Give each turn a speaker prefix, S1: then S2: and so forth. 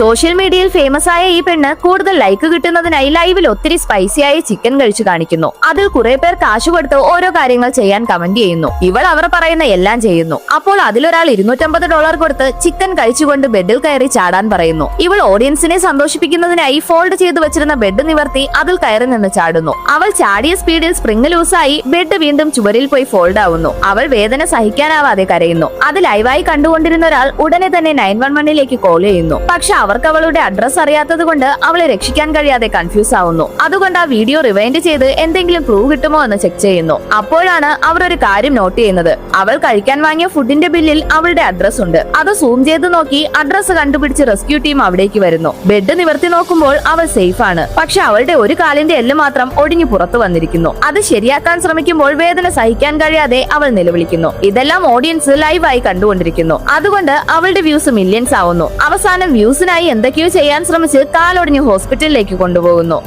S1: Social മീഡിയയിൽ famous ആയ ഈ പെണ്ണ് കൂടുതൽ ലൈക്ക് കിട്ടുന്നതിനായി ലൈവിൽ ഒത്തിരി സ്പൈസിയായ ചിക്കൻ കഴിച്ചു കാണിക്കുന്നു. അതിൽ കുറെ പേർ കാശ് കൊടുത്ത് ഓരോ കാര്യങ്ങൾ ചെയ്യാൻ കമന്റ് ചെയ്യുന്നു. ഇവൾ അവർ പറയുന്ന എല്ലാം ചെയ്യുന്നു. അപ്പോൾ അതിലൊരാൾ $250 കൊടുത്ത് ചിക്കൻ കഴിച്ചുകൊണ്ട് ബെഡിൽ കയറി ചാടാൻ പറയുന്നു. ഇവൾ ഓഡിയൻസിനെ സന്തോഷിപ്പിക്കുന്നതിനായി ഫോൾഡ് ചെയ്തു വെച്ചിരുന്ന ബെഡ് നിവർത്തി അതിൽ കയറി നിന്ന് ചാടുന്നു. അവൾ ചാടിയ സ്പീഡിൽ സ്പ്രിംഗ് ലൂസായി ബെഡ് വീണ്ടും ചുവരിൽ പോയി ഫോൾഡ് ആവുന്നു. അവൾ വേദന സഹിക്കാനാവാതെ കരയുന്നു. അത് ലൈവായി കണ്ടുകൊണ്ടിരുന്ന ഒരാൾ ഉടനെ തന്നെ 911ലേക്ക് കോൾ ചെയ്യുന്നു. പക്ഷെ അവർക്ക് അവളുടെ അഡ്രസ് അറിയാത്തത് കൊണ്ട് അവളെ രക്ഷിക്കാൻ കഴിയാതെ കൺഫ്യൂസ് ആവുന്നു. അതുകൊണ്ട് ആ വീഡിയോ റിവൈൻഡ് ചെയ്ത് എന്തെങ്കിലും പ്രൂവ് കിട്ടുമോ എന്ന് ചെക്ക് ചെയ്യുന്നു. അപ്പോഴാണ് അവർ ഒരു കാര്യം നോട്ട് ചെയ്യുന്നത്. അവൾ കഴിക്കാൻ വാങ്ങിയ ഫുഡിന്റെ ബില്ലിൽ അവളുടെ അഡ്രസ് ഉണ്ട്. അത് സൂം ചെയ്ത് നോക്കി അഡ്രസ് കണ്ടുപിടിച്ച് റെസ്ക്യൂ ടീം അവിടേക്ക് വരുന്നു. ബെഡ് നിവർത്തി നോക്കുമ്പോൾ അവൾ സേഫ് ആണ്. പക്ഷെ അവളുടെ ഒരു കാലിന്റെ എല്ല് മാത്രം ഒടിഞ്ഞു പുറത്തു വന്നിരിക്കുന്നു. അത് ശരിയാക്കാൻ ശ്രമിക്കുമ്പോൾ വേദന സഹിക്കാൻ കഴിയാതെ അവൾ നിലവിളിക്കുന്നു. ഇതെല്ലാം ഓഡിയൻസ് ലൈവായി കണ്ടുകൊണ്ടിരിക്കുന്നു. അതുകൊണ്ട് അവളുടെ വ്യൂസ് മില്യൺസ് ആവുന്നു. അവസാനം വ്യൂസിനായി എന്തൊക്കെയോ ചെയ്യാൻ ശ്രമിച്ച് കാലൊടിഞ്ഞ് ഹോസ്പിറ്റലിലേക്ക് കൊണ്ടുപോകുന്നു.